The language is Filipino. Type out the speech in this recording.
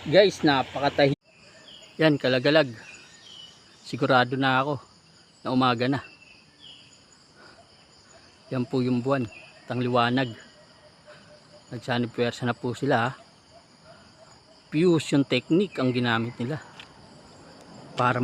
Guys, napakatahi. Yan, kalagalag. Sigurado na ako na umaga na. Yan po yung buwan. Tang liwanag. Nagsanipwersa na po sila ha. Fusion technique ang ginamit nila para